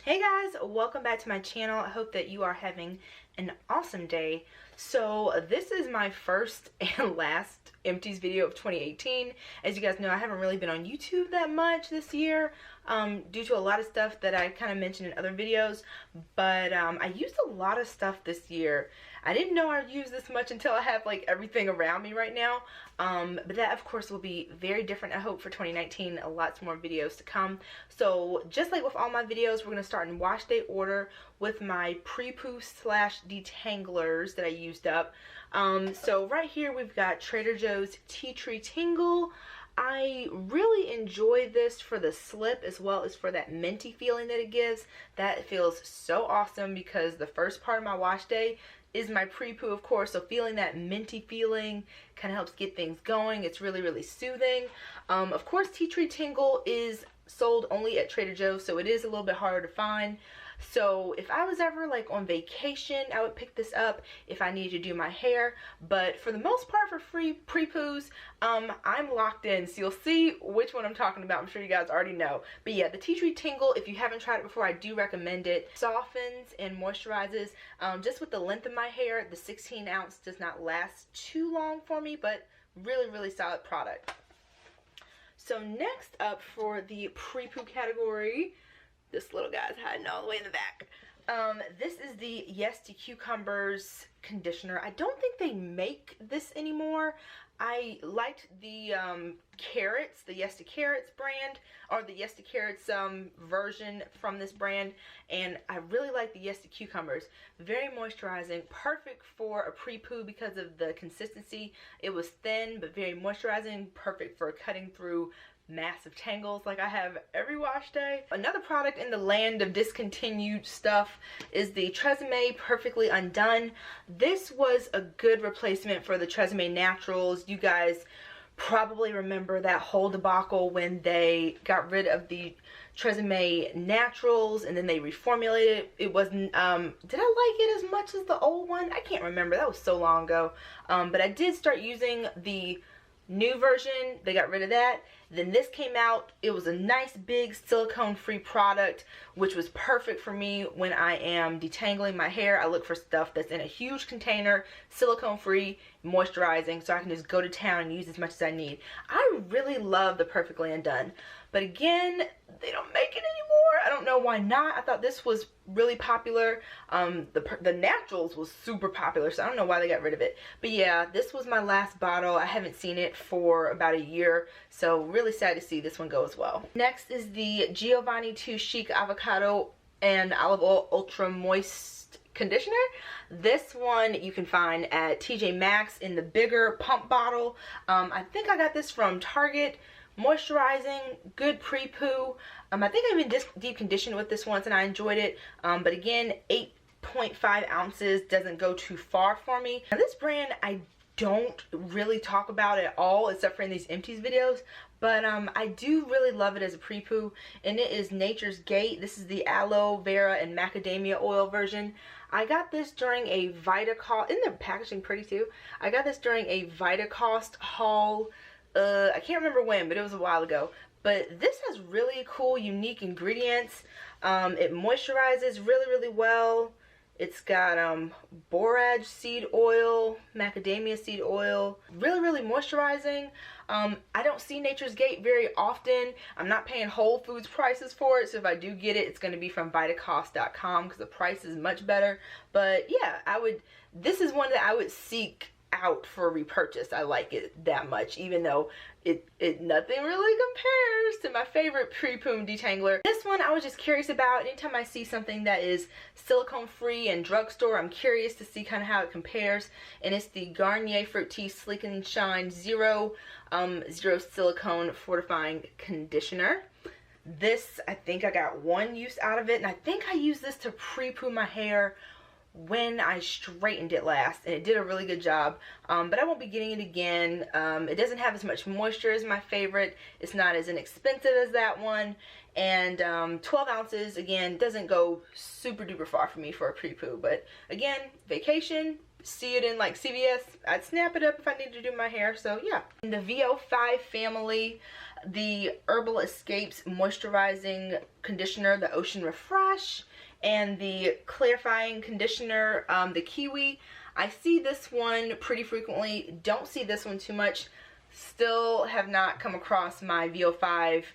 Hey guys, welcome back to my channel. I hope that you are having an awesome day. So this is my first and last Empties video of 2018. As you guys know, I haven't really been on YouTube that much this year due to a lot of stuff that I kind of mentioned in other videos, but I used a lot of stuff this year. I didn't know I'd use this much until I have like everything around me right now, but that of course will be very different, I hope, for 2019. Lots more videos to come. So just like with all my videos, we're going to start in wash day order with my pre-poo slash detanglers that I used up. So right here we've got Trader Joe's Tea Tree Tingle. I really enjoy this for the slip as well as for that minty feeling that it gives. That feels so awesome because the first part of my wash day is my pre-poo, of course, so feeling that minty feeling kind of helps get things going. It's really soothing. Of course, Tea Tree Tingle is sold only at Trader Joe's, so it is a little bit harder to find. So if I was ever like on vacation, I would pick this up if I needed to do my hair. But for the most part, for free pre-poos, I'm locked in. So you'll see which one I'm talking about. I'm sure you guys already know. But yeah, the Tea Tree Tingle, if you haven't tried it before, I do recommend it. Softens and moisturizes. Just with the length of my hair, the 16 ounce does not last too long for me, but really solid product. So next up for the pre-poo category, this little guy's hiding all the way in the back. This is the Yes to Cucumbers conditioner. I don't think they make this anymore. I liked the carrots, the Yes to Carrots brand, or the Yes to Carrots version from this brand, and I really like the Yes to Cucumbers. Very moisturizing, perfect for a pre-poo because of the consistency. It was thin but very moisturizing, perfect for cutting through massive tangles like I have every wash day. Another product in the land of discontinued stuff is the Tresemme Perfectly Undone. This was a good replacement for the Tresemme Naturals. You guys probably remember that whole debacle when they got rid of the Tresemme Naturals and then they reformulated it. It wasn't, did I like it as much as the old one? I can't remember. That was so long ago. But I did start using the new version. They got rid of that. Then this came out. It was a nice big silicone free product, which was perfect for me when I am detangling my hair. I look for stuff that's in a huge container, silicone free, moisturizing, so I can just go to town and use as much as I need. I really love the Perfectly Undone, but again, they don't make it anymore. I don't know why not. I thought this was really popular. The Naturals was super popular, so I don't know why they got rid of it. But yeah, this was my last bottle. I haven't seen it for about a year, so really sad to see this one go as well. Next is the Giovanni 2 Chic Avocado and Olive Oil Ultra Moist Conditioner. This one you can find at TJ Maxx in the bigger pump bottle. I think I got this from Target. Moisturizing, good pre-poo. I think I've been deep conditioned with this once and I enjoyed it. But again, 8.5 ounces doesn't go too far for me. Now this brand I don't really talk about at all except for in these Empties videos, but I do really love it as a pre-poo, and it is Nature's Gate. This is the aloe vera and macadamia oil version. I got this during a VitaCost, isn't the packaging pretty too? I got this during a VitaCost haul. I can't remember when, but it was a while ago. But this has really cool, unique ingredients. It moisturizes really well. It's got borage seed oil, macadamia seed oil, really moisturizing. I don't see Nature's Gate very often. I'm not paying Whole Foods prices for it, so if I do get it, it's going to be from VitaCost.com because the price is much better. But yeah, this is one that I would seek out for repurchase. I like it that much, even though it nothing really compares to my favorite pre-poo detangler. This one I was just curious about. Anytime I see something that is silicone free and drugstore, I'm curious to see kind of how it compares, and it's the Garnier Fructis Sleek and Shine Zero Silicone Fortifying Conditioner. This, I think I got one use out of it, and I think I used this to pre-poo my hair when I straightened it last, and it did a really good job. But I won't be getting it again. It doesn't have as much moisture as my favorite. It's not as inexpensive as that one, and 12 ounces again doesn't go super duper far for me for a pre-poo. But again, vacation, see it in like CVS, I'd snap it up if I needed to do my hair. So yeah, in the VO5 family, the Herbal Escapes Moisturizing Conditioner, the Ocean Refresh, and the clarifying conditioner, the Kiwi. I see this one pretty frequently, don't see this one too much. Still have not come across my VO5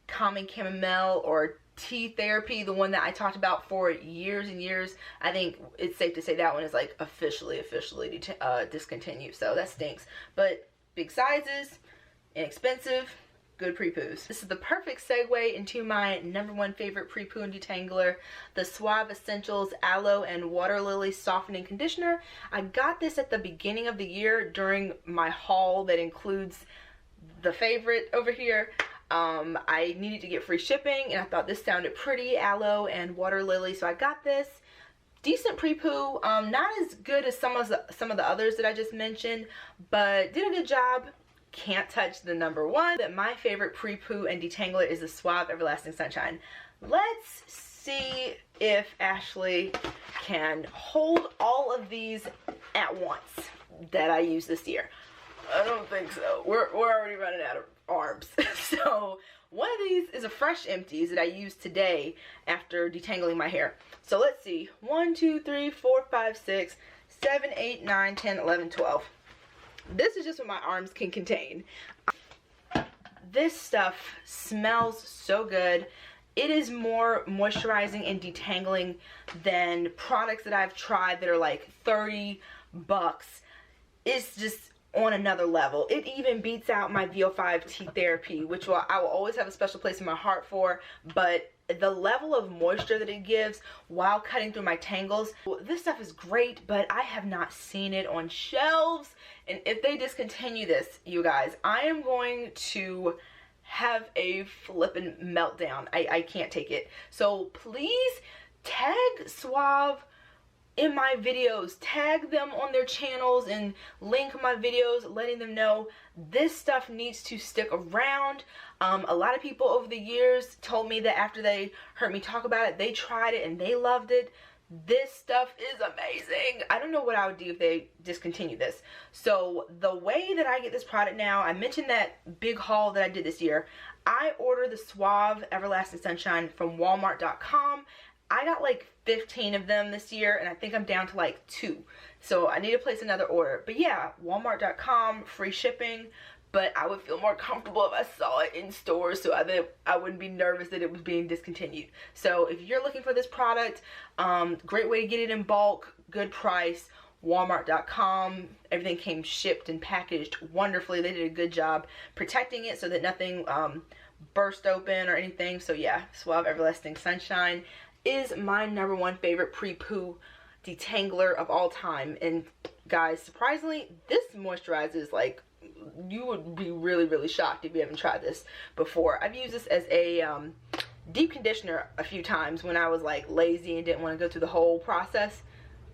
Calming Chamomile or Tea Therapy, the one that I talked about for years and years. I think it's safe to say that one is like officially discontinued, so that stinks. But big sizes, inexpensive, good pre-poos. This is the perfect segue into my #1 favorite pre-poo and detangler, the Suave Essentials Aloe and Water Lily Softening Conditioner. I got this at the beginning of the year during my haul that includes the favorite over here. I needed to get free shipping, and I thought this sounded pretty, aloe and water lily, so I got this. Decent pre-poo, not as good as some of the others that I just mentioned, but did a good job. Can't touch the #1. That my favorite pre-poo and detangler is the Suave Everlasting Sunshine. Let's see if Ashley can hold all of these at once that I use this year. I don't think so. We're already running out of arms. So one of these is a fresh Empties that I used today after detangling my hair. So let's see. 1, 2, 3, 4, 5, 6, 7, 8, 9, 10, 11, 12. This is just what my arms can contain. This stuff smells so good. It is more moisturizing and detangling than products that I've tried that are like $30. It's just on another level. It even beats out my VO5 Tea Therapy, which I will always have a special place in my heart for, but the level of moisture that it gives while cutting through my tangles, this stuff is great, but I have not seen it on shelves. And if they discontinue this, you guys, I am going to have a flippin' meltdown. I can't take it. So please tag Suave in my videos, tag them on their channels and link my videos letting them know this stuff needs to stick around. A lot of people over the years told me that after they heard me talk about it, they tried it and they loved it. This stuff is amazing. I don't know what I would do if they discontinue this. So the way that I get this product now, I mentioned that big haul that I did this year. I ordered the Suave Everlasting Sunshine from Walmart.com. I got like 15 of them this year, and I think I'm down to like 2. So I need to place another order. But yeah, Walmart.com, free shipping. But I would feel more comfortable if I saw it in stores, so I wouldn't be nervous that it was being discontinued. So if you're looking for this product, great way to get it in bulk, good price. Walmart.com, everything came shipped and packaged wonderfully. They did a good job protecting it so that nothing burst open or anything. So yeah, Suave Everlasting Sunshine is my #1 favorite pre-poo detangler of all time. And guys, surprisingly, this moisturizes like, you would be really shocked if you haven't tried this before. I've used this as a deep conditioner a few times when I was like lazy and didn't want to go through the whole process.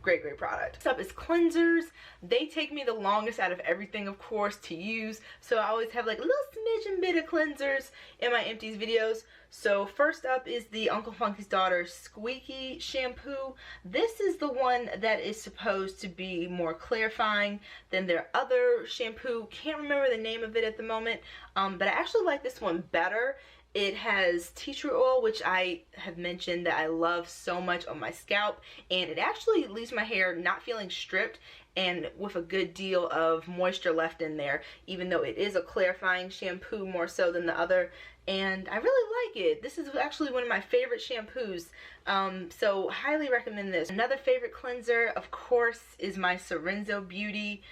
Great product. Next up is cleansers. They take me the longest out of everything, of course, to use. So I always have like a little smidgen bit of cleansers in my Empties videos. So first up is the Uncle Funky's Daughter Squeaky Shampoo. This is the one that is supposed to be more clarifying than their other shampoo. Can't remember the name of it at the moment, but I actually like this one better. It has tea tree oil, which I have mentioned that I love so much on my scalp, and it actually leaves my hair not feeling stripped and with a good deal of moisture left in there, even though it is a clarifying shampoo more so than the other, and I really like it. This is actually one of my favorite shampoos, so highly recommend this. Another favorite cleanser, of course, is my Sorenzo Beauty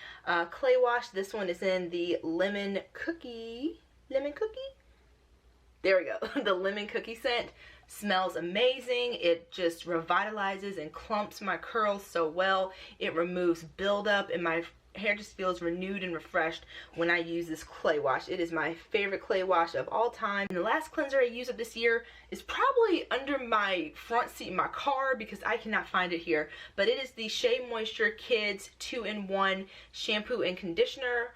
Clay Wash. This one is in the Lemon Cookie? There we go. The lemon cookie scent smells amazing. It just revitalizes and clumps my curls so well. It removes buildup, and my hair just feels renewed and refreshed when I use this clay wash. It is my favorite clay wash of all time. And the last cleanser I used of this year is probably under my front seat in my car because I cannot find it here. But it is the Shea Moisture Kids 2-in-1 shampoo and conditioner.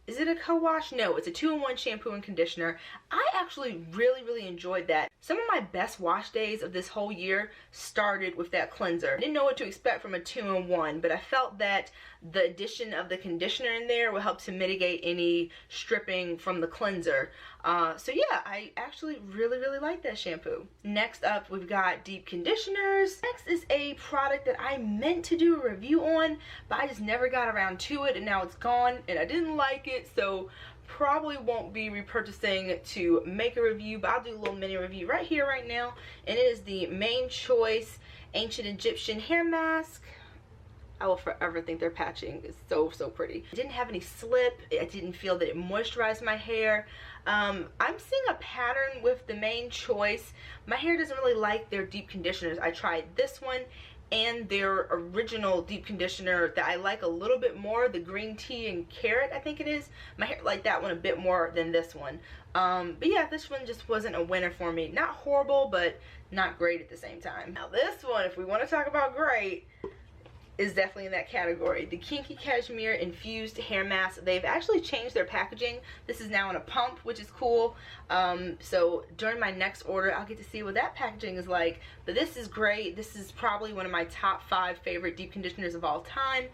is it a co-wash? No, it's a 2-in-1 shampoo and conditioner. I actually really enjoyed that. Some of my best wash days of this whole year started with that cleanser. I didn't know what to expect from a 2-in-1, but I felt that the addition of the conditioner in there will help to mitigate any stripping from the cleanser. So yeah, I actually really like that shampoo. Next up, we've got deep conditioners. Next is a product that I meant to do a review on, but I just never got around to it, and now it's gone and I didn't like it, so probably won't be repurchasing to make a review, but I'll do a little mini review right here right now. And it is the Main Choice Ancient Egyptian Hair Mask. I will forever think their patching is so pretty. It didn't have any slip. I didn't feel that it moisturized my hair. I'm seeing a pattern with the Main Choice. My hair doesn't really like their deep conditioners. I tried this one and their original deep conditioner that I like a little bit more, the green tea and carrot, I think it is. My hair liked that one a bit more than this one. But yeah, this one just wasn't a winner for me. Not horrible, but not great at the same time. Now this one, if we want to talk about great, is definitely in that category. The Kinky Cashmere Infused Hair Mask. They've actually changed their packaging. This is now in a pump, which is cool. So during my next order, I'll get to see what that packaging is like. But this is great. This is probably one of my top 5 favorite deep conditioners of all time.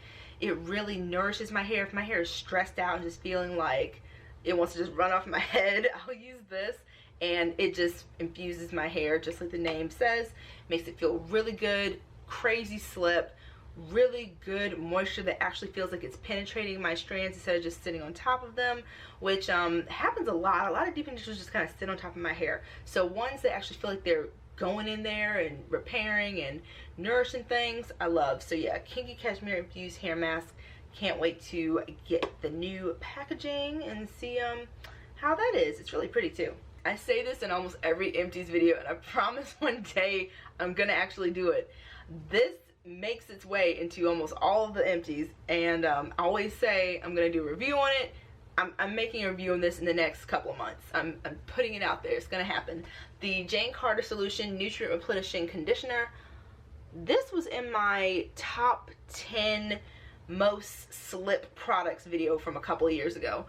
It really nourishes my hair. If my hair is stressed out and just feeling like it wants to just run off my head, I'll use this. And it just infuses my hair, just like the name says. Makes it feel really good. Crazy slip. Really good moisture that actually feels like it's penetrating my strands instead of just sitting on top of them, which happens a lot. A lot of deep conditioners just kind of sit on top of my hair. So ones that actually feel like they're going in there and repairing and nourishing things, I love. So yeah, Kinky Cashmere Infused Hair Mask. Can't wait to get the new packaging and see how that is. It's really pretty too. I say this in almost every Empties video, and I promise one day I'm gonna actually do it. This makes its way into almost all of the Empties, and I always say I'm gonna do a review on it. I'm making a review on this in the next couple of months. I'm putting it out there. It's gonna happen. The Jane Carter Solution Nutrient Replenishing Conditioner. This was in my top 10 most slip products video from a couple of years ago.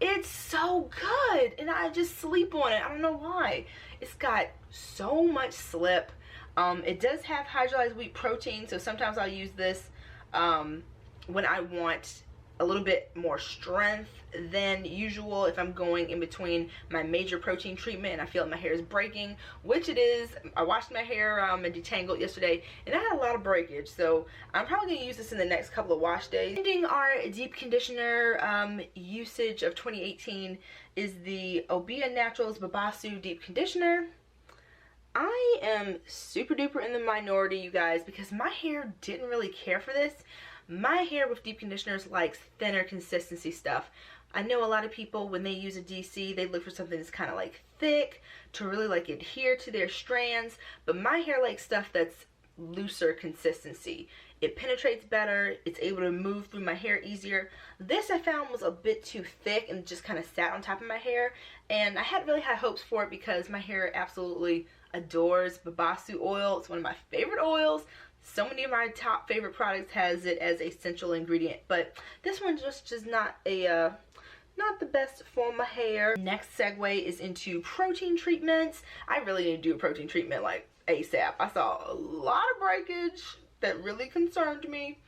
It's so good, and I just sleep on it. I don't know why. It's got so much slip. It does have hydrolyzed wheat protein, so sometimes I'll use this when I want a little bit more strength than usual, if I'm going in between my major protein treatment and I feel like my hair is breaking, which it is. I washed my hair and detangled yesterday, and I had a lot of breakage, so I'm probably going to use this in the next couple of wash days. Ending our deep conditioner usage of 2018 is the Obia Naturals Babasu Deep Conditioner. I am super duper in the minority, you guys, because my hair didn't really care for this. My hair with deep conditioners likes thinner consistency stuff. I know a lot of people, when they use a DC, they look for something that's kind of like thick to really like adhere to their strands, but my hair likes stuff that's looser consistency. It penetrates better, it's able to move through my hair easier. This I found was a bit too thick and just kind of sat on top of my hair, and I hadn't really had hopes for it because my hair absolutely adores Babasu oil. It's one of my favorite oils. So many of my top favorite products has it as a essential ingredient, but this one just is not the best for my hair. Next segue is into protein treatments. I really need to do a protein treatment like ASAP. I saw a lot of breakage that really concerned me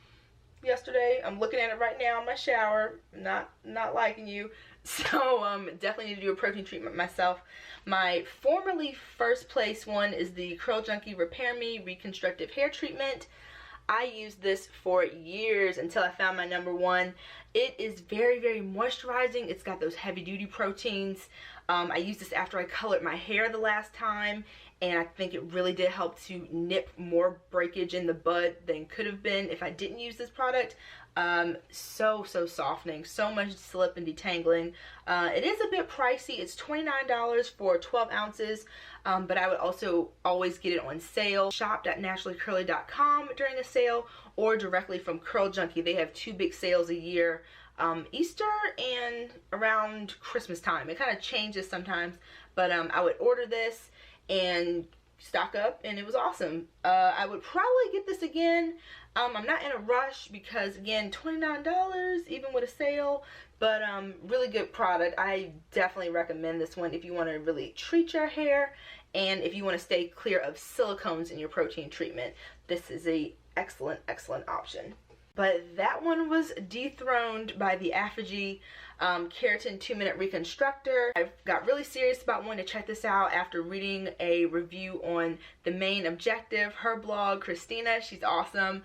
yesterday. I'm looking at it right now in my shower. Not liking you. So definitely need to do a protein treatment myself. My formerly first place one is the Curl Junkie Repair Me Reconstructive Hair Treatment. I used this for years until I found my number one. It is very moisturizing. It's got those heavy duty proteins. I used this after I colored my hair the last time, and I think it really did help to nip more breakage in the bud than could have been if I didn't use this product. So softening, so much slip and detangling. It is a bit pricey. It's $29 for 12 ounces, but I would also always get it on sale. Shop.naturallycurly.com during a sale, or directly from Curl Junkie. They have 2 big sales a year, Easter and around Christmas time. It kind of changes sometimes, but I would order this, and stock up, and it was awesome. I would probably get this again. I'm not in a rush because, again, $29 even with a sale, but really good product. I definitely recommend this one if you want to really treat your hair and if you want to stay clear of silicones in your protein treatment. This is a excellent option. But that one was dethroned by the Affinity Keratin 2-Minute Reconstructor. I got really serious about wanting to check this out after reading a review on The Main Objective, her blog, Christina. She's awesome.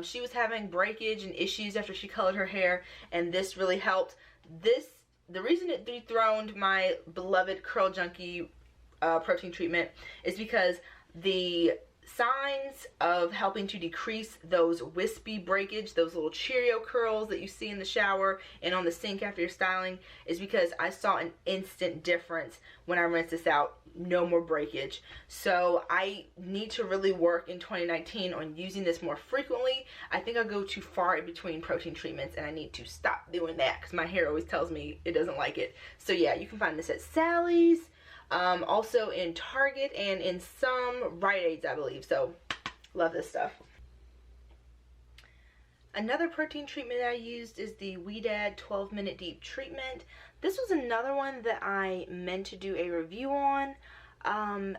She was having breakage and issues after she colored her hair, and this really helped. The reason it dethroned my beloved Curl Junkie protein treatment is because the signs of helping to decrease those wispy breakage, those little Cheerio curls that you see in the shower and on the sink after you're styling, is because I saw an instant difference when I rinsed this out. No more breakage. So I need to really work in 2019 on using this more frequently. I think I'll go too far in between protein treatments, and I need to stop doing that because my hair always tells me it doesn't like it. So yeah, you can find this at Sally's, also in Target, and in some Rite Aids, I believe. So love this stuff. Another protein treatment that I used is the VIDS 12-Minute Deep Treatment. This was another one that I meant to do a review on. Honestly,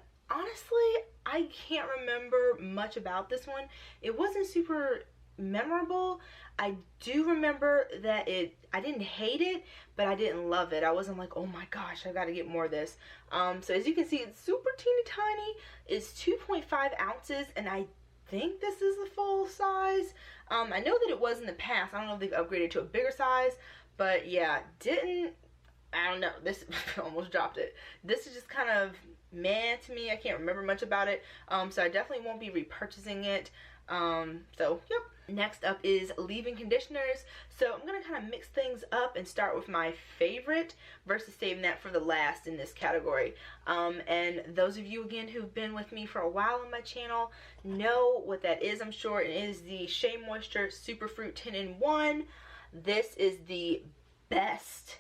I can't remember much about this one. It wasn't super memorable. I do remember that I didn't hate it, but I didn't love it. I wasn't like, oh my gosh, I gotta get more of this. So as you can see, it's super teeny tiny. It's 2.5 ounces, and I think this is the full size. I know that it was in the past. I don't know if they've upgraded to a bigger size, but yeah, I don't know. This almost dropped it. This is just kind of meh to me. I can't remember much about it. So I definitely won't be repurchasing it. So yep. Next up is leave-in conditioners. So I'm gonna kind of mix things up and start with my favorite versus saving that for the last in this category. And those of you again who've been with me for a while on my channel know what that is, I'm sure. It is the Shea Moisture Superfruit 10-in-1. This is the best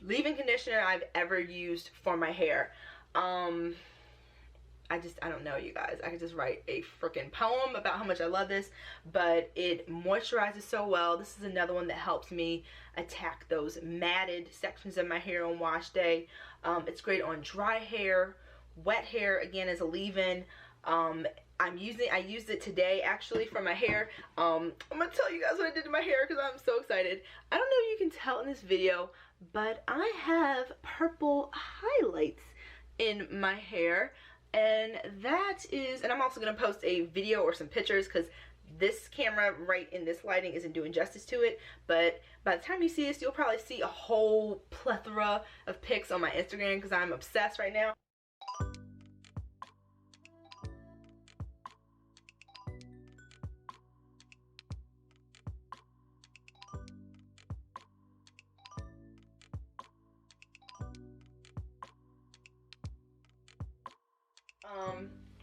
leave-in conditioner I've ever used for my hair. I don't know, you guys. I could just write a freaking poem about how much I love this, but it moisturizes so well. This is another one that helps me attack those matted sections of my hair on wash day. It's great on dry hair, wet hair, again, as a leave-in. I used it today actually for my hair. I'm gonna tell you guys what I did to my hair because I'm so excited. I don't know if you can tell in this video, but I have purple highlights in my hair. And that is, and I'm also going to post a video or some pictures because this camera right in this lighting isn't doing justice to it. But by the time you see this, you'll probably see a whole plethora of pics on my Instagram because I'm obsessed right now.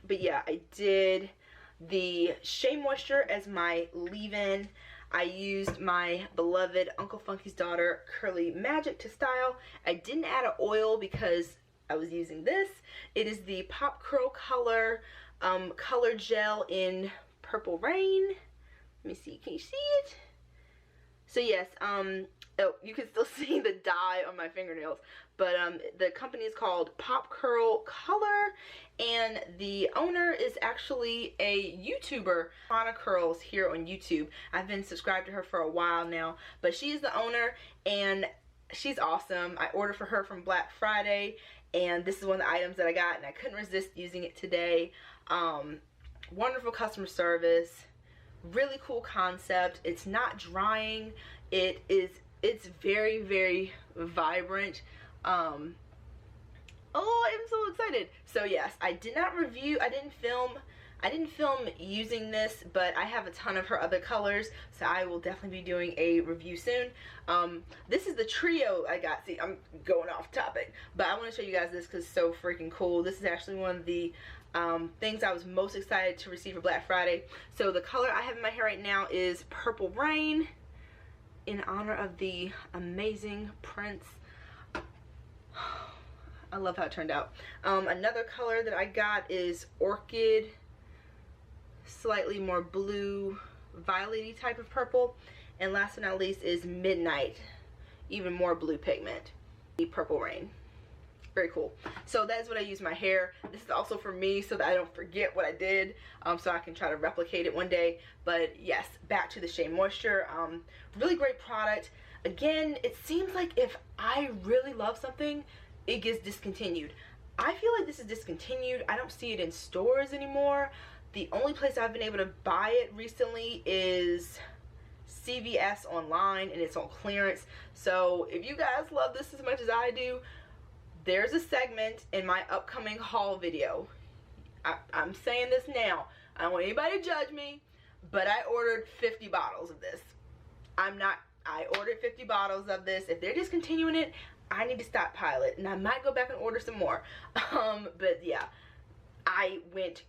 But yeah, I did the Shea Moisture as my leave-in. I used my beloved Uncle Funky's Daughter Curly Magic to style. I didn't add an oil because I was using this. It is the Pop Curl Color Color Gel in Purple Rain. Let me see, can you see it? So yes, oh, you can still see the dye on my fingernails, but the company is called Pop Curl Color, and the owner is actually a YouTuber, AshkinsCurls, here on YouTube. I've been subscribed to her for a while now, but she's the owner, and she's awesome. I ordered for her from Black Friday, and this is one of the items that I got, and I couldn't resist using it today. Wonderful customer service. Really cool concept. It's not drying. It's very, very vibrant. Oh, I'm so excited. So yes, I did not review, I didn't film using this, but I have a ton of her other colors, so I will definitely be doing a review soon. This is the trio I got. See, I'm going off topic, but I want to show you guys this because it's so freaking cool. This is actually one of the things I was most excited to receive for Black Friday. So the color I have in my hair right now is Purple Rain, in honor of the amazing Prince. I love how it turned out. Another color that I got is Orchid, slightly more blue, violet-y type of purple. And last but not least is Midnight, even more blue pigment, the Purple Rain. Very cool. So that's what I use my hair. This is also for me so that I don't forget what I did, so I can try to replicate it one day. But yes, back to the Shea Moisture. Really great product. Again, it seems like if I really love something, it gets discontinued. I feel like this is discontinued. I don't see it in stores anymore. The only place I've been able to buy it recently is CVS online, and it's on clearance. So if you guys love this as much as I do, there's a segment in my upcoming haul video. I'm saying this now. I don't want anybody to judge me, but I ordered 50 bottles of this. I ordered 50 bottles of this. If they're discontinuing it, I need to stockpile it, and I might go back and order some more. But yeah, I went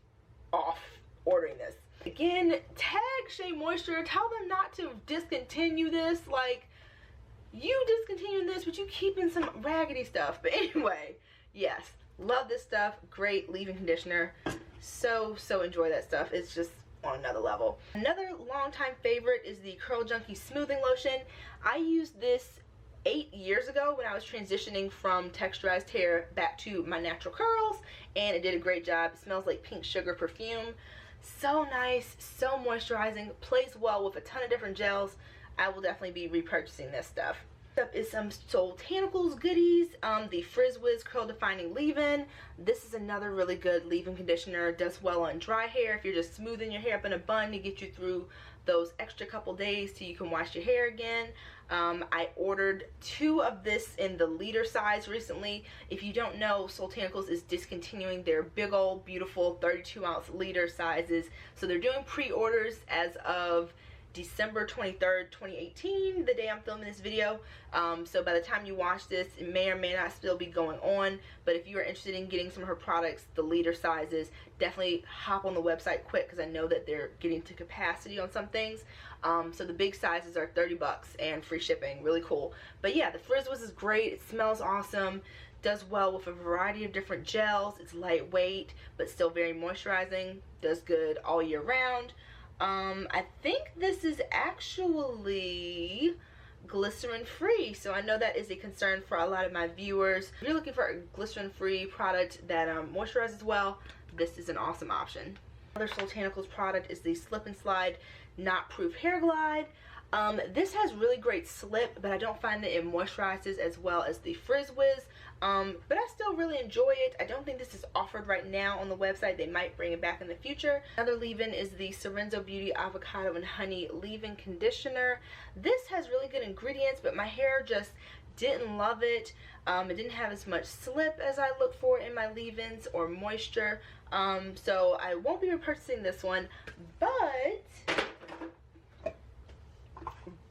off ordering this. Again, tag Shea Moisture. Tell them not to discontinue this. Like, you discontinuing this, but you keeping some raggedy stuff. But anyway, yes, love this stuff. Great leave-in conditioner. So enjoy that stuff. It's just on another level. Another longtime favorite is the Curl Junkie Smoothing Lotion. I used this 8 years ago when I was transitioning from texturized hair back to my natural curls, and it did a great job. It smells like pink sugar perfume. So nice, so moisturizing, plays well with a ton of different gels. I will definitely be repurchasing this stuff. Next up is some Soultanicals goodies. The Frizz Whiz Curl Defining Leave-In. This is another really good leave-in conditioner. Does well on dry hair if you're just smoothing your hair up in a bun to get you through those extra couple days till you can wash your hair again. I ordered 2 of this in the liter size recently. If you don't know, Soultanicals is discontinuing their big old beautiful 32-ounce liter sizes. So they're doing pre-orders as of December 23rd, 2018, the day I'm filming this video. So by the time you watch this, it may or may not still be going on. But if you are interested in getting some of her products, the liter sizes, definitely hop on the website quick, because I know that they're getting to capacity on some things. So the big sizes are 30 bucks and free shipping. Really cool. But yeah, the Frizz Whiz is great. It smells awesome. Does well with a variety of different gels. It's lightweight, but still very moisturizing. Does good all year round. I think this is actually glycerin free, so I know that is a concern for a lot of my viewers. If you're looking for a glycerin free product that moisturizes well, this is an awesome option. Another Soultanicals product is the Slip and Slide Knot Proof Hair Glide. This has really great slip, but I don't find that it moisturizes as well as the Frizz Whiz. But I still really enjoy it. I don't think this is offered right now on the website. They might bring it back in the future. Another leave-in is the Sorenzo Beauty Avocado and Honey Leave-In Conditioner. This has really good ingredients, but my hair just didn't love it. It didn't have as much slip as I look for in my leave-ins or moisture. So I won't be repurchasing this one, but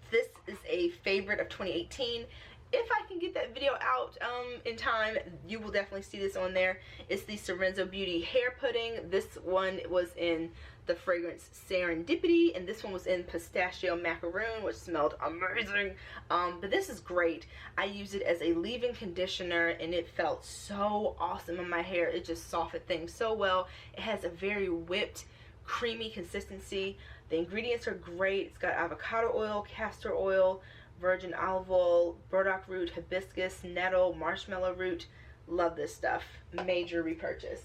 this is a favorite of 2018. If I can get that video out in time, you will definitely see this on there. It's the Sorenzo Beauty Hair Pudding. This one was in the fragrance Serendipity, and this one was in Pistachio Macaroon, which smelled amazing. But this is great. I use it as a leave-in conditioner, and it felt so awesome on my hair. It just softened things so well. It has a very whipped, creamy consistency. The ingredients are great. It's got avocado oil, castor oil, virgin olive oil, burdock root, hibiscus, nettle, marshmallow root. Love this stuff. Major repurchase.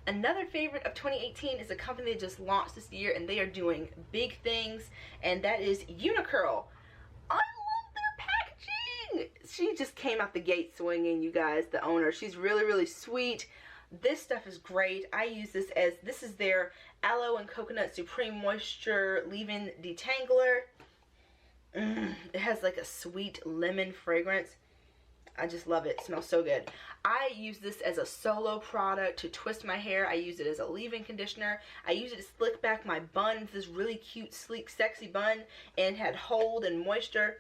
Another favorite of 2018 is a company that just launched this year, and they are doing big things, and that is Unicurl. I love their packaging. She just came out the gate swinging, you guys, the owner. She's really, really sweet. This stuff is great. I use this as, this is their Aloe and Coconut Supreme Moisture Leave-In Detangler. It has like a sweet lemon fragrance. I just love it. It smells so good. I use this as a solo product to twist my hair. I use it as a leave-in conditioner. I use it to slick back my bun. It's this really cute, sleek, sexy bun, and had hold and moisture.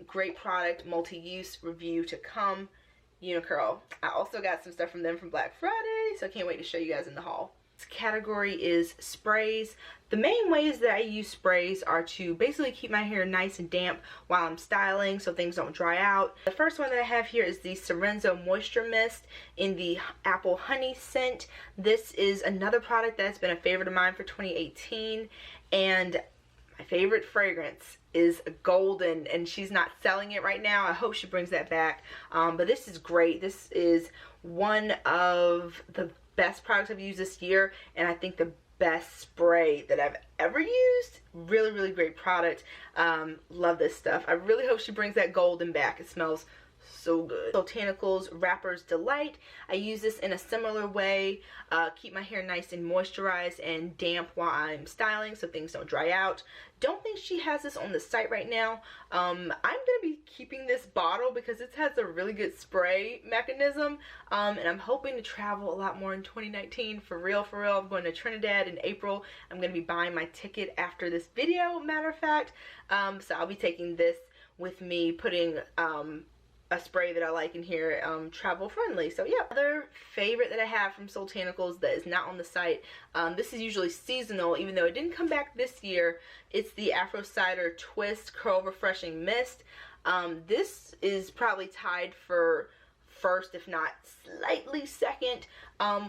Great product. Multi-use review to come. Unicurl. I also got some stuff from them from Black Friday, so I can't wait to show you guys in the haul. This category is sprays. The main ways that I use sprays are to basically keep my hair nice and damp while I'm styling so things don't dry out. The first one that I have here is the Sorenzo Moisture Mist in the Apple Honey scent. This is another product that's been a favorite of mine for 2018, and my favorite fragrance is Golden, and she's not selling it right now. I hope she brings that back. But this is great. This is one of the best products I've used this year, and I think the best spray that I've ever used. Really, really great product. Love this stuff. I really hope she brings that Golden back. It smells so good. Botanicals Rapper's Delight. I use this in a similar way. Keep my hair nice and moisturized and damp while I'm styling so things don't dry out. Don't think she has this on the site right now. I'm gonna be keeping this bottle because it has a really good spray mechanism, and I'm hoping to travel a lot more in 2019. For real, for real. I'm going to Trinidad in April. I'm gonna be buying my ticket after this video, matter of fact. So I'll be taking this with me, putting a spray that I like in here, travel friendly. So yeah, other favorite that I have from Soultanicals that is not on the site, this is usually seasonal even though it didn't come back this year. It's the Afro Cider Twist Curl Refreshing Mist. This is probably tied for first, if not slightly second,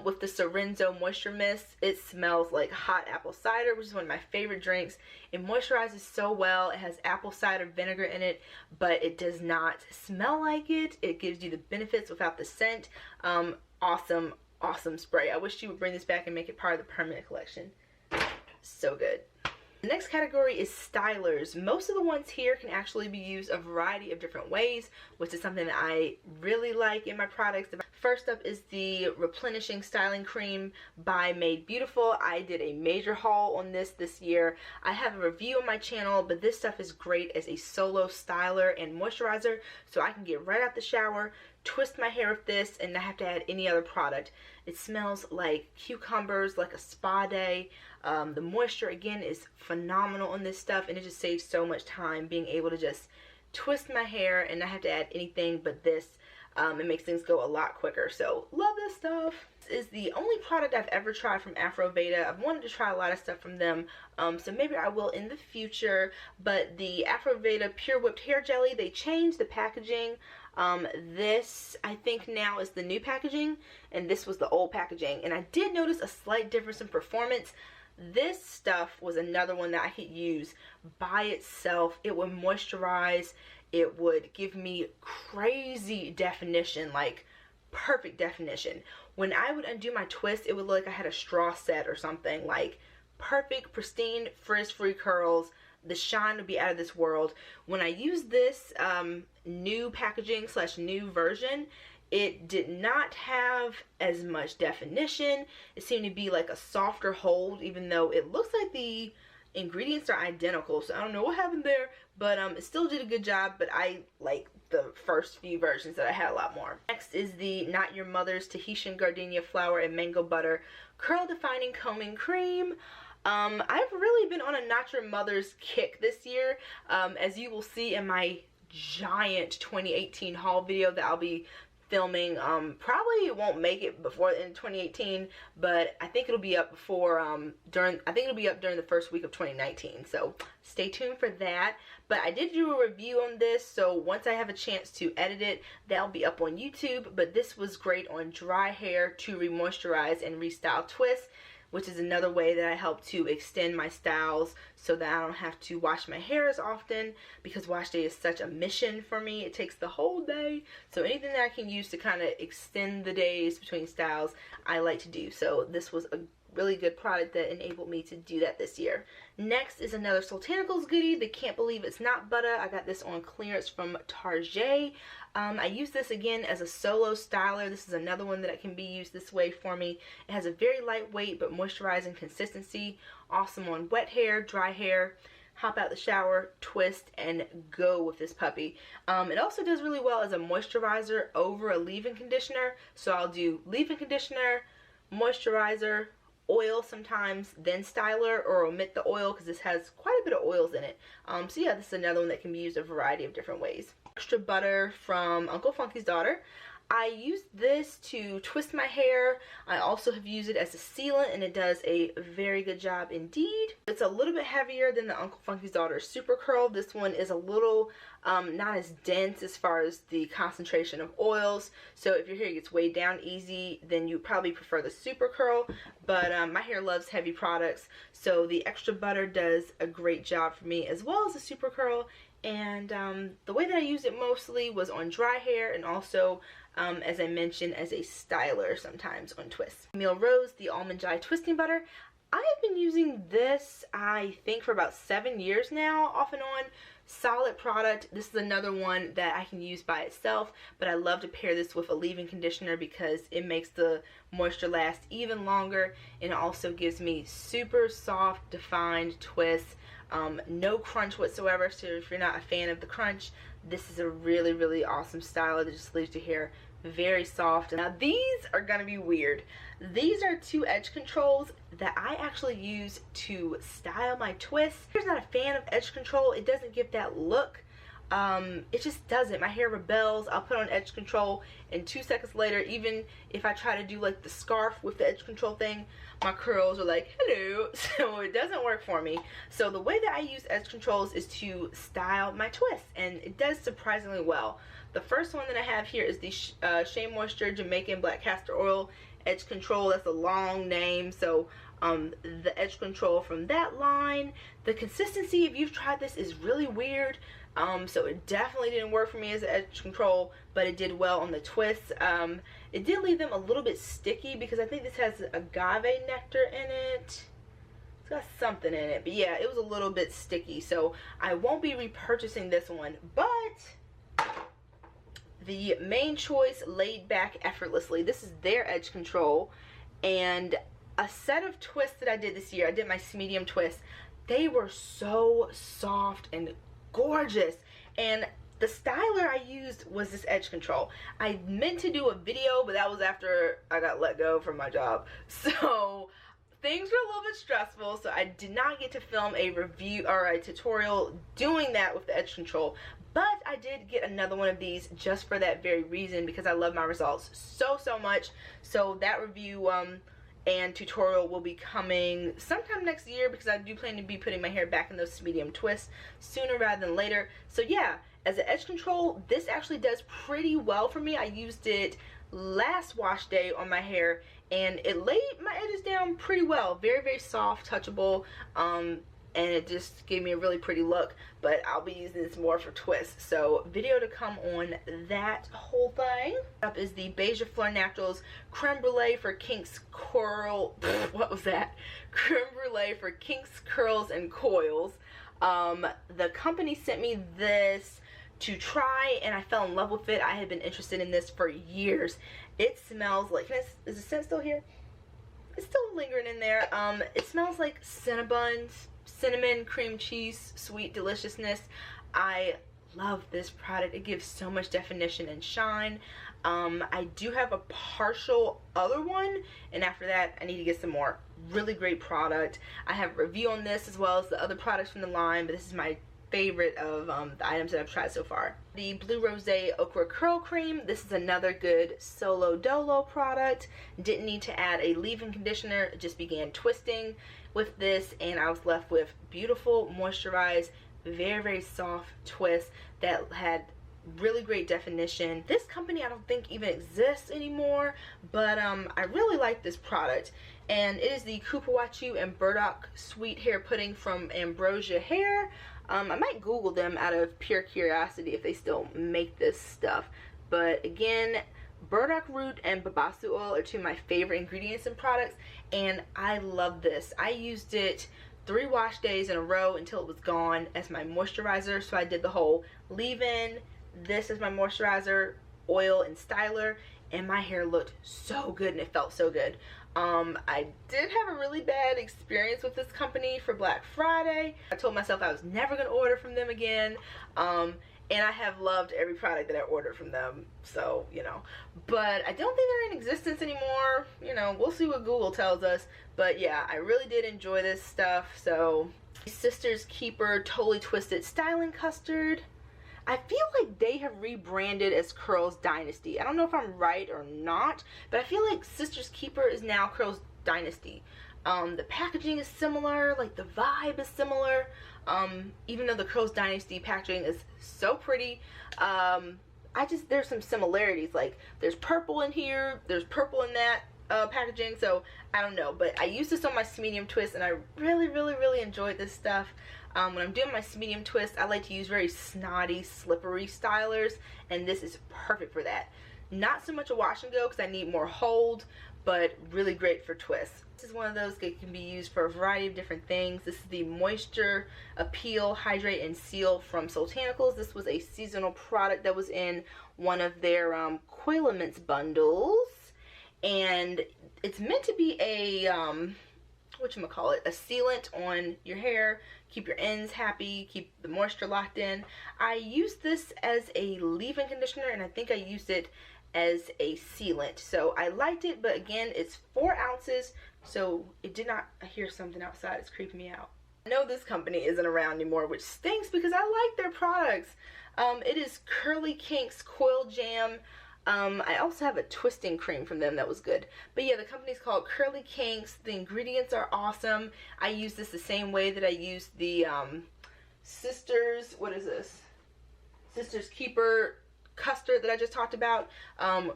with the Sorenzo Moisture Mist. It smells like hot apple cider, which is one of my favorite drinks. It moisturizes so well. It has apple cider vinegar in it, but it does not smell like it. It gives you the benefits without the scent. Awesome, awesome spray. I wish she would bring this back and make it part of the permanent collection. So good. The next category is stylers. Most of the ones here can actually be used a variety of different ways, which is something that I really like in my products. First up is the Replenishing Styling Cream by Made Beautiful. I did a major haul on this year. I have a review on my channel, but this stuff is great as a solo styler and moisturizer, so I can get right out the shower, twist my hair with this, and not have to add any other product. It smells like cucumbers, like a spa day. The moisture, again, is phenomenal on this stuff, and it just saves so much time being able to just twist my hair and not have to add anything but this. It makes things go a lot quicker, so love this stuff. This is the only product I've ever tried from Afro Veda. I've wanted to try a lot of stuff from them, so maybe I will in the future, but the Afro Veda Pure Whipped Hair Jelly, they changed the packaging. This, I think now is the new packaging, and this was the old packaging, and I did notice a slight difference in performance. This stuff was another one that I could use by itself. It would moisturize. It would give me crazy definition, like perfect definition. When I would undo my twist, it would look like I had a straw set or something. Like perfect, pristine, frizz-free curls. The shine would be out of this world. When I used this new packaging / new version, it did not have as much definition. It seemed to be like a softer hold, even though it looks like the ingredients are identical. So I don't know what happened there, but it still did a good job. But I like the first few versions that I had a lot more. Next is the Not Your Mother's Tahitian Gardenia Flower and Mango Butter Curl Defining Combing Cream. I've really been on a Not Your Mother's kick this year, as you will see in my giant 2018 haul video that I'll be filming. Probably it won't make it before in 2018, but I think it'll be up before during the first week of 2019, so stay tuned for that. But I did do a review on this, so once I have a chance to edit it, that'll be up on YouTube. But this was great on dry hair to re-moisturize and restyle twist, which is another way that I help to extend my styles so that I don't have to wash my hair as often, because wash day is such a mission for me. It takes the whole day. So anything that I can use to kind of extend the days between styles, I like to do. So this was a really good product that enabled me to do that this year. Next is another Soultanicals goodie, the Can't Believe It's Not Butter. I got this on clearance from Target. I use this again as a solo styler. This is another one that can be used this way for me. It has a very lightweight but moisturizing consistency. Awesome on wet hair, dry hair. Hop out the shower, twist, and go with this puppy. It also does really well as a moisturizer over a leave-in conditioner. So I'll do leave-in conditioner, moisturizer, oil sometimes, then styler, or omit the oil because this has quite a bit of oils in it. So yeah, this is another one that can be used a variety of different ways. Extra butter from Uncle Funky's Daughter. I use this to twist my hair. I also have used it as a sealant, and it does a very good job indeed. It's a little bit heavier than the Uncle Funky's Daughter Super Curl. This one is a little not as dense as far as the concentration of oils. So if your hair gets weighed down easy, then you probably prefer the Super Curl. But my hair loves heavy products, so the extra butter does a great job for me, as well as the Super Curl. And the way that I used it mostly was on dry hair, and also as I mentioned, as a styler sometimes on twists. Camille Rose, the Almond Joy Twisting Butter. I have been using this, I think, for about 7 years now, off and on. Solid product. This is another one that I can use by itself, but I love to pair this with a leave-in conditioner because it makes the moisture last even longer, and it also gives me super soft, defined twists. No crunch whatsoever, so if you're not a fan of the crunch, this is a really, really awesome style that just leaves your hair very soft. Now these are gonna be weird. These are 2 edge controls that I actually use to style my twists. I'm not a fan of edge control. It doesn't give that look. It just doesn't. My hair rebels. I'll put on edge control, and 2 seconds later, even if I try to do like the scarf with the edge control thing, my curls are like, hello. So it doesn't work for me. So the way that I use edge controls is to style my twists, and it does surprisingly well. The first one that I have here is the Shea Moisture Jamaican Black Castor Oil Edge Control. That's a long name. So the edge control from that line. The consistency, if you've tried this, is really weird. So it definitely didn't work for me as an edge control, but it did well on the twists. It did leave them a little bit sticky because I think this has agave nectar in it. It's got something in it, but yeah, it was a little bit sticky. So I won't be repurchasing this one, but the Main Choice Laid Back Effortlessly. This is their edge control, and a set of twists that I did this year. I did my medium twists. They were so soft and gorgeous, and the styler I used was this edge control. I meant to do a video, but that was after I got let go from my job, so things were a little bit stressful, so I did not get to film a review or a tutorial doing that with the edge control. But I did get another one of these just for that very reason, because I love my results so much. So that review and tutorial will be coming sometime next year, because I do plan to be putting my hair back in those medium twists sooner rather than later. So yeah, as an edge control, this actually does pretty well for me. I used it last wash day on my hair, and it laid my edges down pretty well. Very up touchable, and it just gave me a really pretty look. But I'll be using this more for twists, so video to come on that whole thing. Up is the Beija Fleur Naturals Creme Brulee for Kinks Curl. What was that? Creme Brulee for Kinks Curls and Coils. The company sent me this to try, and I fell in love with it. I had been interested in this for years. It smells like, is the scent still here? It's still lingering in there. It smells like cinnamon, cream cheese, sweet deliciousness. I love this product. It gives so much definition and shine. I do have a partial other one, and after that I need to get some more. Really great product. I have a review on this as well as the other products from the line, but this is my favorite of the items that I've tried so far. The Blue Rosé Okra Curl Cream. This is another good solo dolo product. Didn't need to add a leave-in conditioner. Just began twisting with this, and I was left with beautiful, moisturized, very soft twists that had really great definition. This company I don't think even exists anymore, but I really like this product, and it is the Kupawachu and Burdock Sweet Hair Pudding from Ambrosia Hair. I might Google them out of pure curiosity if they still make this stuff, but again, burdock root and babasu oil are 2 of my favorite ingredients in products, and I love this. I used it 3 wash days in a row until it was gone as my moisturizer. So I did the whole leave-in, this is my moisturizer, oil, and styler, and my hair looked so good and it felt so good. I did have a really bad experience with this company for Black Friday. I told myself I was never going to order from them again, and I have loved every product that I ordered from them, so, you know. But I don't think they're in existence anymore. You know, we'll see what Google tells us. But yeah, I really did enjoy this stuff. So, Sister's Keeper Totally Twisted Styling Custard. I feel like they have rebranded as Curls Dynasty. I don't know if I'm right or not, but I feel like Sister's Keeper is now Curls Dynasty. The packaging is similar, like the vibe is similar, even though the Curls Dynasty packaging is so pretty. There's some similarities, like there's purple in here, there's purple in that packaging, so I don't know, but I used this on my medium twist and I really enjoyed this stuff. When I'm doing my medium twist, I like to use very snotty, slippery stylers, and this is perfect for that. Not so much a wash and go because I need more hold, but really great for twists. This is one of those that can be used for a variety of different things. This is the Moisture Appeal Hydrate and Seal from Soultanicals. This was a seasonal product that was in one of their Quailments bundles, and it's meant to be a a sealant on your hair, keep your ends happy, keep the moisture locked in. I used this as a leave-in conditioner, and I think I used it as a sealant, so I liked it, but again, it's 4 ounces, so it did not. I hear something outside, it's creeping me out. I know this company isn't around anymore, which stinks because I like their products. It is Curly Kinks Coil Jam. I also have a twisting cream from them that was good. But yeah, the company's called Curly Kinks. The ingredients are awesome. I use this the same way that I used the Sisters, what is this? Sister's Keeper custard that I just talked about.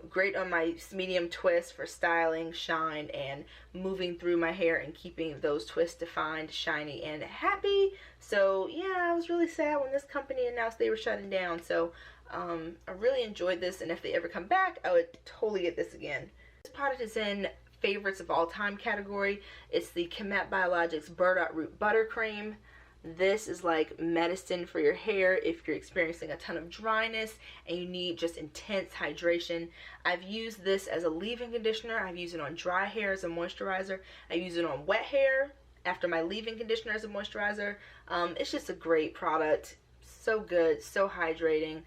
Great on my medium twist for styling, shine, and moving through my hair and keeping those twists defined, shiny, and happy. So yeah, I was really sad when this company announced they were shutting down. So I really enjoyed this, and if they ever come back, I would totally get this again. This product is in favorites of all time category. It's the Chemet Biologics Burdock Root Buttercream. This is like medicine for your hair if you're experiencing a ton of dryness and you need just intense hydration. I've used this as a leave-in conditioner. I've used it on dry hair as a moisturizer. I use it on wet hair after my leave-in conditioner as a moisturizer. It's just a great product. So good, so hydrating.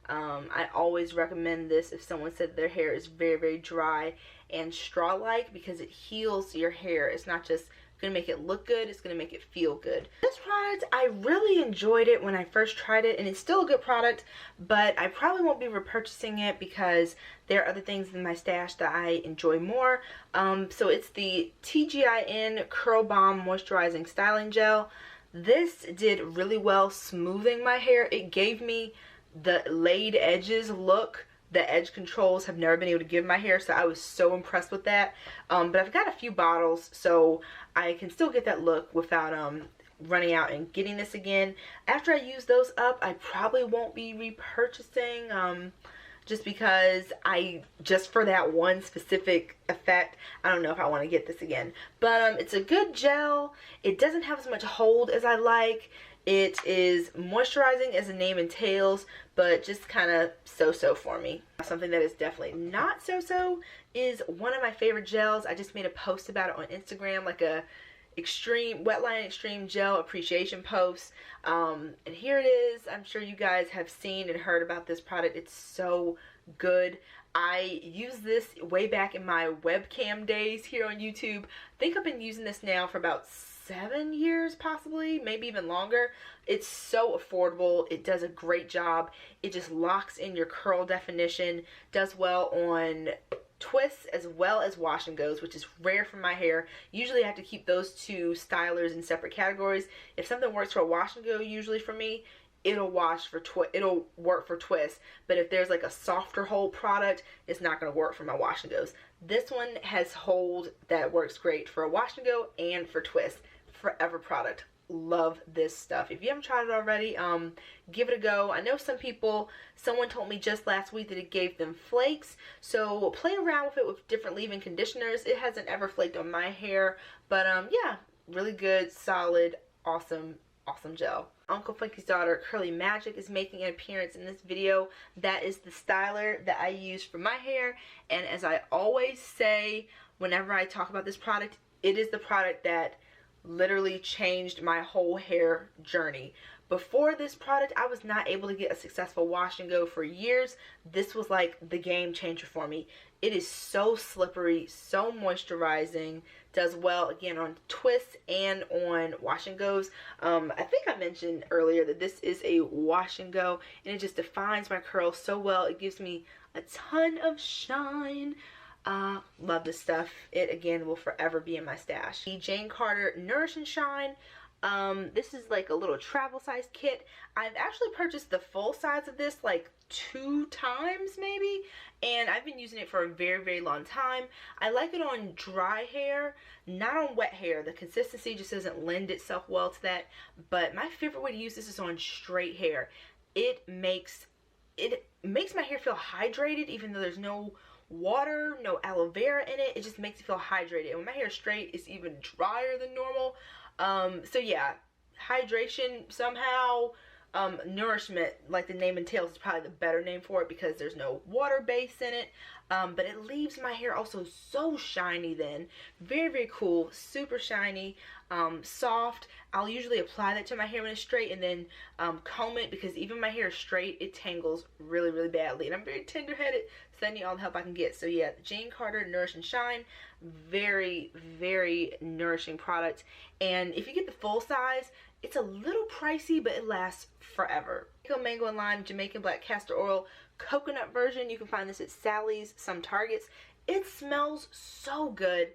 I always recommend this if someone said their hair is very dry and straw-like, because it heals your hair. It's not just going to make it look good, it's going to make it feel good. This product, I really enjoyed it when I first tried it, and it's still a good product, but I probably won't be repurchasing it because there are other things in my stash that I enjoy more. So it's the TGIN Curl Bomb Moisturizing Styling Gel. This did really well smoothing my hair. It gave me the laid edges look the edge controls have never been able to give my hair, so I was so impressed with that. But I've got a few bottles, so I can still get that look without running out and getting this again. After I use those up, I probably won't be repurchasing, just because just for that one specific effect, I don't know if I want to get this again. But it's a good gel. It doesn't have as much hold as I like. It is moisturizing as the name entails, but just kind of so-so for me. Something that is definitely not so-so is one of my favorite gels. I just made a post about it on Instagram, like a Wetline Extreme Gel appreciation post. And here it is. I'm sure you guys have seen and heard about this product. It's so good. I used this way back in my webcam days here on YouTube. I think I've been using this now for about 7 years, possibly, maybe even longer. It's so affordable. It does a great job. It just locks in your curl definition, does well on twists as well as wash and goes, which is rare for my hair. Usually I have to keep those two stylers in separate categories. If something works for a wash and go, usually for me, it'll work for twists. But if there's like a softer hold product, it's not going to work for my wash and goes. This one has hold that works great for a wash and go and for twists. Forever product. Love this stuff. If you haven't tried it already, give it a go. I know someone told me just last week that it gave them flakes, so play around with it with different leave-in conditioners. It hasn't ever flaked on my hair, but yeah, really good, solid, awesome gel. Uncle Funky's daughter, Curly Magic, is making an appearance in this video. That is the styler that I use for my hair, and as I always say whenever I talk about this product, it is the product that literally changed my whole hair journey. Before this product, I was not able to get a successful wash and go for years. This was like the game changer for me. It is so slippery, so moisturizing, does well again on twists and on wash and goes. I think I mentioned earlier that this is a wash and go, and it just defines my curls so well. It gives me a ton of shine. Love this stuff. It again will forever be in my stash. The Jane Carter Nourish and Shine. This is like a little travel size kit. I've actually purchased the full size of this like 2 times maybe, and I've been using it for a very long time. I like it on dry hair, not on wet hair. The consistency just doesn't lend itself well to that, but my favorite way to use this is on straight hair. It makes my hair feel hydrated even though there's no water, no aloe vera in it. It just makes it feel hydrated, and when my hair is straight, it's even drier than normal. So yeah, hydration somehow. Nourishment, like the name entails, is probably the better name for it because there's no water base in it. But it leaves my hair also so shiny then. Very cool, super shiny, soft. I'll usually apply that to my hair when it's straight and then comb it, because even my hair is straight, it tangles really badly. And I'm very tender-headed, so I need all the help I can get. So yeah, the Jane Carter Nourish and Shine, very nourishing product. And if you get the full size, it's a little pricey, but it lasts forever. Mango and Lime Jamaican Black Castor Oil Coconut version. You can find this at Sally's, some Targets. It smells so good.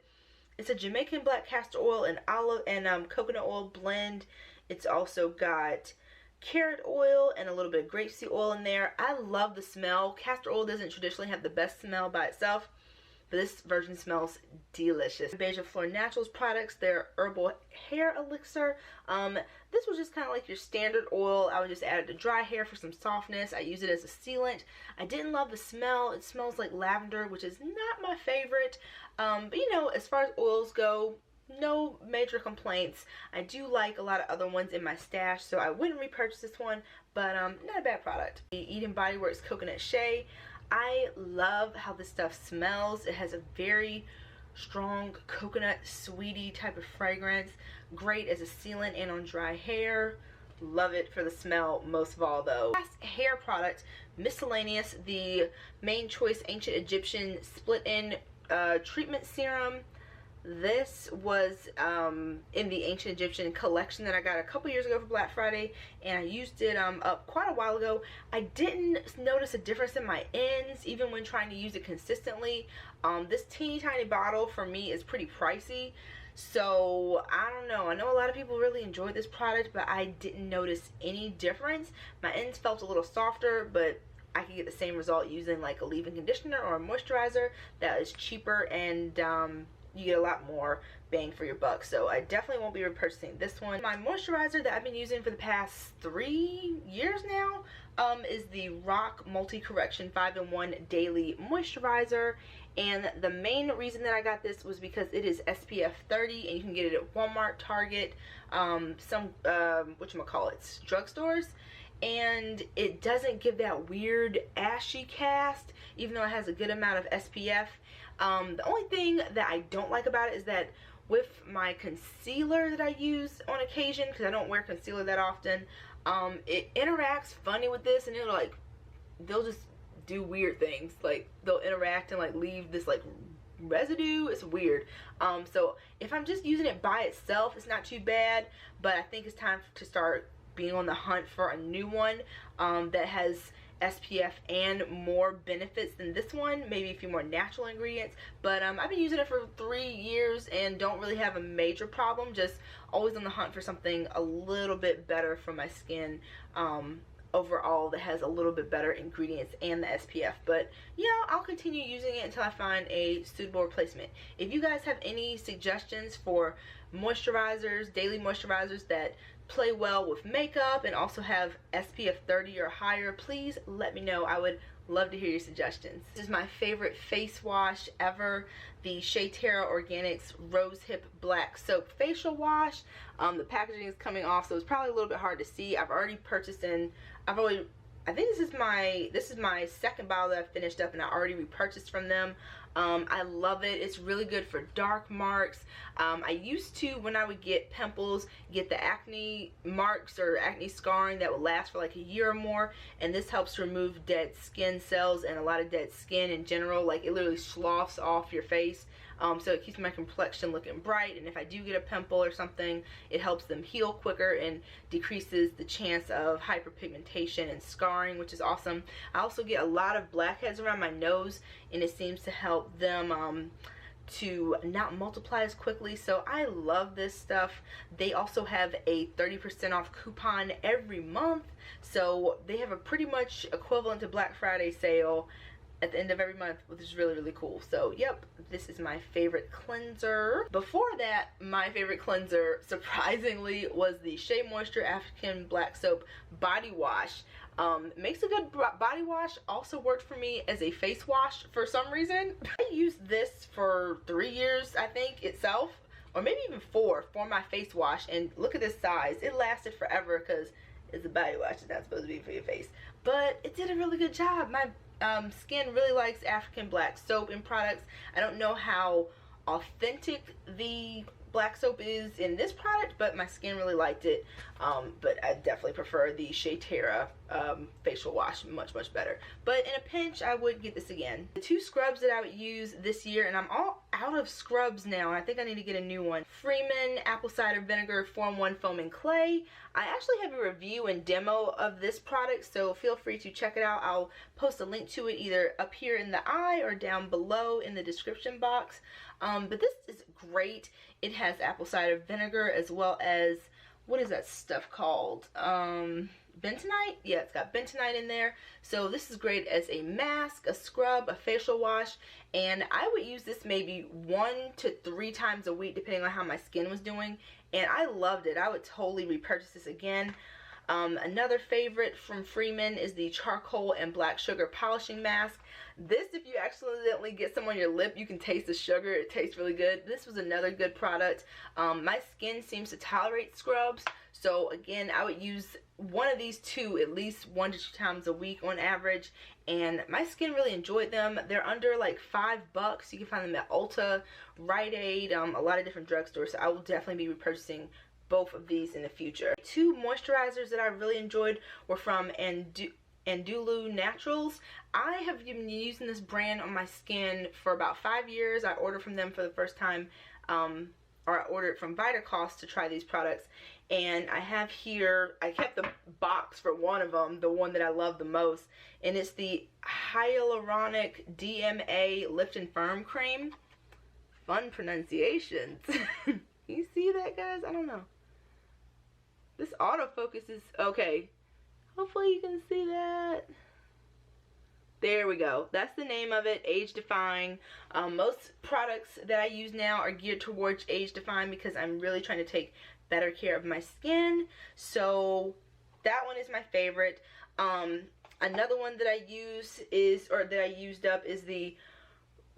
It's a Jamaican Black Castor Oil and olive and coconut oil blend. It's also got carrot oil and a little bit of grapeseed oil in there. I love the smell. Castor oil doesn't traditionally have the best smell by itself, but this version smells delicious. Beija Flor Naturals products, their herbal hair elixir. This was just kind of like your standard oil. I would just add it to dry hair for some softness. I use it as a sealant. I didn't love the smell. It smells like lavender, which is not my favorite. But you know, as far as oils go, no major complaints. I do like a lot of other ones in my stash, so I wouldn't repurchase this one, but not a bad product. The Eden Body Works Coconut Shea. I love how this stuff smells. It has a very strong coconut sweetie type of fragrance. Great as a sealant and on dry hair. Love it for the smell most of all though. Last hair product, miscellaneous, the Main Choice Ancient Egyptian Split End Treatment Serum. This was in the Ancient Egyptian collection that I got a couple years ago for Black Friday, and I used it up quite a while ago. I didn't notice a difference in my ends even when trying to use it consistently. This teeny tiny bottle for me is pretty pricey, so I don't know. I know a lot of people really enjoyed this product, but I didn't notice any difference. My ends felt a little softer, but I could get the same result using like a leave-in conditioner or a moisturizer that is cheaper, and you get a lot more bang for your buck. So I definitely won't be repurchasing this one. My moisturizer that I've been using for the past 3 years now is the Rock Multi Correction 5-in-1 Daily Moisturizer. And the main reason that I got this was because it is SPF 30, and you can get it at Walmart, Target, some whatchamacallits, drugstores. And it doesn't give that weird ashy cast, even though it has a good amount of SPF. The only thing that I don't like about it is that with my concealer that I use on occasion, because I don't wear concealer that often, it interacts funny with this, and they'll just do weird things. Like they'll interact and like leave this like residue. It's weird. So if I'm just using it by itself, it's not too bad, but I think it's time to start being on the hunt for a new one that has SPF and more benefits than this one, maybe a few more natural ingredients. But I've been using it for 3 years and don't really have a major problem, just always on the hunt for something a little bit better for my skin overall, that has a little bit better ingredients and the SPF. But yeah, I'll continue using it until I find a suitable replacement. If you guys have any suggestions for moisturizers, daily moisturizers that play well with makeup and also have SPF 30 or higher, please let me know. I would love to hear your suggestions. This is my favorite face wash ever, the Shea Terra Organics Rose Hip Black Soap Facial Wash. The packaging is coming off, so it's probably a little bit hard to see. I've already purchased I think this is my second bottle that I've finished up, and I already repurchased from them. I love it. It's really good for dark marks. I used to, when I would get pimples, get the acne marks or acne scarring that would last for like a year or more, and this helps remove dead skin cells and a lot of dead skin in general. Like, it literally sloughs off your face, so it keeps my complexion looking bright, and if I do get a pimple or something, it helps them heal quicker and decreases the chance of hyperpigmentation and scarring, which is awesome. I also get a lot of blackheads around my nose, and it seems to help them to not multiply as quickly, so I love this stuff. They also have a 30% off coupon every month, so they have a pretty much equivalent to Black Friday sale at the end of every month, which is really, really cool. So yep, this is my favorite cleanser. Before that, my favorite cleanser, surprisingly, was the Shea Moisture African Black Soap Body Wash. Makes a good body wash. Also worked for me as a face wash for some reason. I used this for 3 years, I think, itself, or maybe even 4 for my face wash, and look at this size. It lasted forever because it's a body wash. It's not supposed to be for your face, but it did a really good job. My skin really likes African black soap and products. I don't know how authentic the black soap is in this product, but my skin really liked it. But I definitely prefer the Shea Terra facial wash much better. But in a pinch, I would get this again. The 2 scrubs that I would use this year, and I'm all out of scrubs now, and I think I need to get a new one. Freeman Apple Cider Vinegar Form 1 Foaming Clay. I actually have a review and demo of this product, so feel free to check it out. I'll post a link to it either up here in the eye or down below in the description box. But this is great. It has apple cider vinegar as well as, what is that stuff called? Bentonite? Yeah, it's got bentonite in there. So this is great as a mask, a scrub, a facial wash, and I would use this maybe 1 to 3 times a week depending on how my skin was doing, and I loved it. I would totally repurchase this again. Another favorite from Freeman is the charcoal and black sugar polishing mask. This, if you accidentally get some on your lip, you can taste the sugar. It tastes really good. This was another good product. My skin seems to tolerate scrubs, so again, I would use one of these 2 at least 1 to 2 times a week on average, and my skin really enjoyed them. They're under like $5. You can find them at Ulta, Rite Aid, a lot of different drugstores, so I will definitely be repurchasing both of these in the future. 2 moisturizers that I really enjoyed were from Andulu Naturals. I have been using this brand on my skin for about 5 years. I ordered from them for the first time, or I ordered from VIDS to try these products, and I have here, I kept the box for one of them, the one that I love the most, and it's the Hyaluronic DMA Lift and Firm Cream. Fun pronunciations. You see that, guys? I don't know. This autofocus is okay. Hopefully you can see that. There we go. That's the name of it, age defying. Most products that I use now are geared towards age defying because I'm really trying to take better care of my skin. So that one is my favorite. Another one that I use is, or that I used up, is the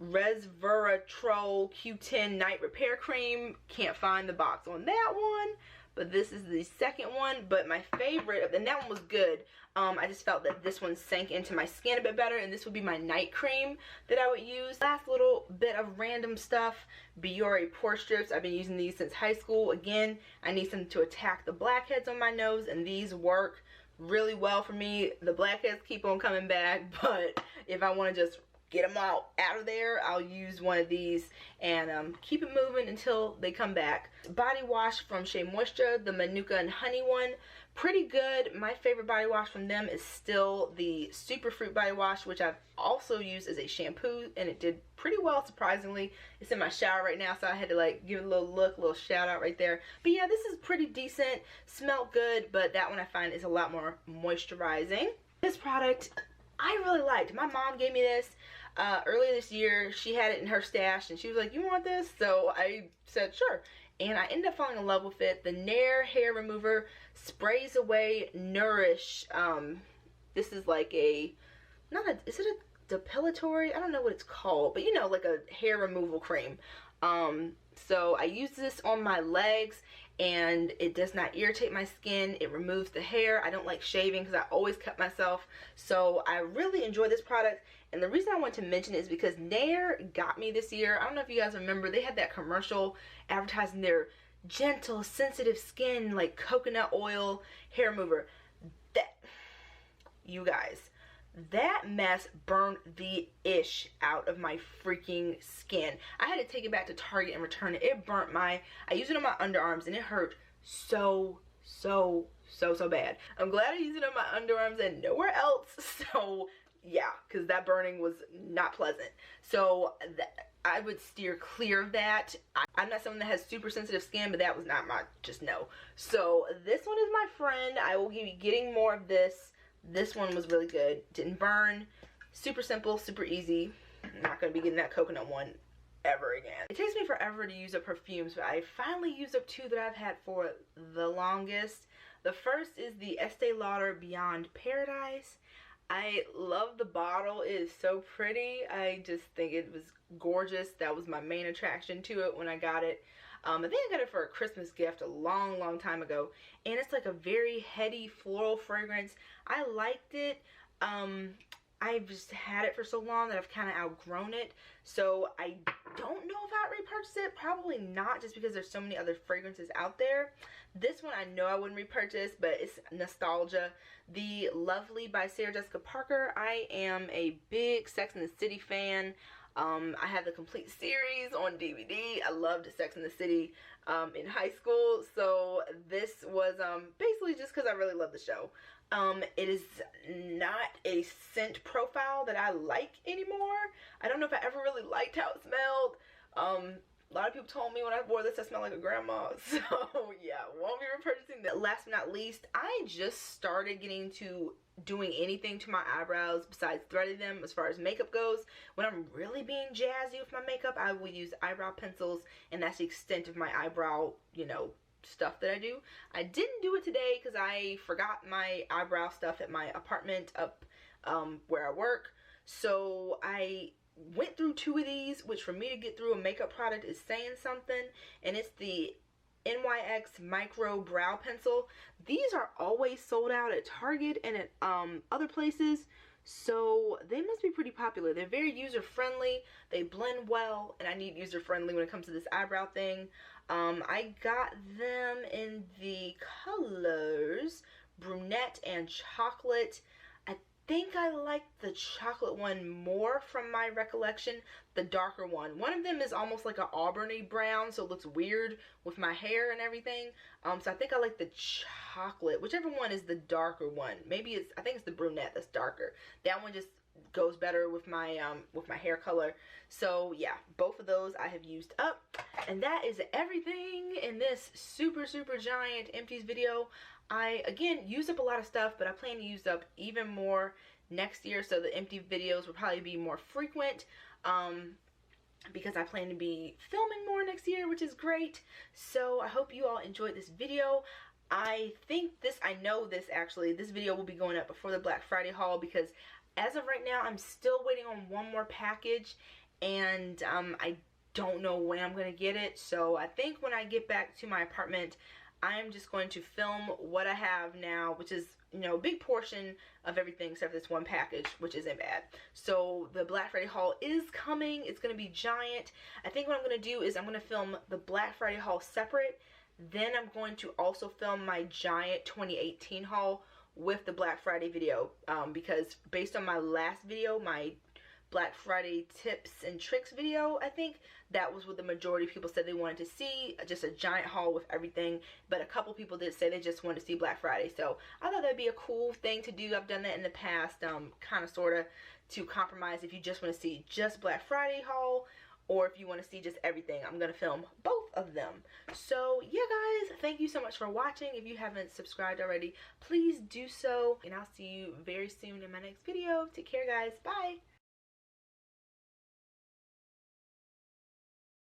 Resveratrol Q10 Night Repair Cream. Can't find the box on that one, but this is the second one. But my favorite, and that one was good, I just felt that this one sank into my skin a bit better, and this would be my night cream that I would use. Last little bit of random stuff, Biore Pore Strips. I've been using these since high school. Again, I need something to attack the blackheads on my nose, and these work really well for me. The blackheads keep on coming back, but if I want to just get them out of there, I'll use one of these and keep it moving until they come back. Body wash from Shea Moisture, the Manuka and Honey one. Pretty good. My favorite body wash from them is still the Superfruit body wash, which I've also used as a shampoo, and it did pretty well, surprisingly. It's in my shower right now, so I had to like give it a little shout out right there. But yeah, this is pretty decent. Smelled good, but that one I find is a lot more moisturizing. This product I really liked. My mom gave me this earlier this year. She had it in her stash and she was like, you want this? So I said sure, and I ended up falling in love with it. The Nair hair remover sprays away Nourish. This is like a, is it a depilatory, I don't know what it's called, but you know, like a hair removal cream. So I use this on my legs and it does not irritate my skin. It removes the hair. I don't like shaving because I always cut myself. So I really enjoy this product. And the reason I want to mention it is because Nair got me this year. I don't know if you guys remember, they had that commercial advertising their gentle, sensitive skin, like coconut oil hair remover. That, you guys, that mess burned the ish out of my freaking skin. I had to take it back to Target and return it. It burnt I use it on my underarms and it hurt so bad. I'm glad I use it on my underarms and nowhere else. So yeah, because that burning was not pleasant. So I would steer clear of that. I'm not someone that has super sensitive skin, but that was not my, just no. So this one is my friend. I will be getting more of this. This one was really good. Didn't burn. Super simple, super easy. I'm not going to be getting that coconut one ever again. It takes me forever to use up perfumes, but I finally used up two that I've had for the longest. The first is the Estee Lauder Beyond Paradise. I love the bottle. It is so pretty. I just think it was gorgeous. That was my main attraction to it when I got it. I think I got it for a Christmas gift a long time ago. And it's like a very heady floral fragrance. I liked it. I've just had it for so long that I've kind of outgrown it. So I don't know if I'd repurchase it. Probably not, just because there's so many other fragrances out there. This one I know I wouldn't repurchase, but it's nostalgia. The Lovely by Sarah Jessica Parker. I am a big Sex and the City fan. I have the complete series on DVD. I loved Sex and the City in high school. So this was basically just because I really love the show. It is not a scent profile that I like anymore. I don't know if I ever really liked how it smelled. A lot of people told me when I wore this I smelled like a grandma. So yeah, won't be repurchasing that. Last but not least, I just started getting to doing anything to my eyebrows besides threading them as far as makeup goes. When I'm really being jazzy with my makeup, I will use eyebrow pencils, and that's the extent of my eyebrow, you know, stuff that I do. I didn't do it today because I forgot my eyebrow stuff at my apartment up where I work. So I went through two of these, which for me to get through a makeup product is saying something, and it's the NYX Micro Brow Pencil. These are always sold out at Target and at other places, so they must be pretty popular. They're very user-friendly, they blend well, and I need user-friendly when it comes to this eyebrow thing. I got them in the colors brunette and chocolate. I think I like the chocolate one more from my recollection, the darker one. One of them is almost like an auburny brown, so it looks weird with my hair and everything. So I think I like the chocolate, whichever one is the darker one. Maybe it's, I think it's the brunette that's darker. That one just goes better with my hair color. So yeah, both of those I have used up. And that is everything in this super giant Empties video. I, again, used up a lot of stuff, but I plan to use up even more next year, so the empty videos will probably be more frequent, because I plan to be filming more next year, which is great. So I hope you all enjoyed this video. I think this, I know this actually, this video will be going up before the Black Friday haul, because as of right now, I'm still waiting on one more package, and I don't know when I'm going to get it. So I think when I get back to my apartment, I'm just going to film what I have now, which is, you know, a big portion of everything except for this one package, which isn't bad. So the Black Friday haul is coming. It's going to be giant. I think what I'm going to do is I'm going to film the Black Friday haul separate. Then I'm going to also film my giant 2018 haul with the Black Friday video, because based on my last video, my Black Friday tips and tricks video, I think that was what the majority of people said they wanted to see, just a giant haul with everything. But a couple people did say they just wanted to see Black Friday, so I thought that'd be a cool thing to do. I've done that in the past, kind of sort of to compromise if you just want to see just Black Friday haul, or if you want to see just everything. I'm going to film both of them. So yeah guys, thank you so much for watching. If you haven't subscribed already, please do so, and I'll see you very soon in my next video. Take care guys, bye.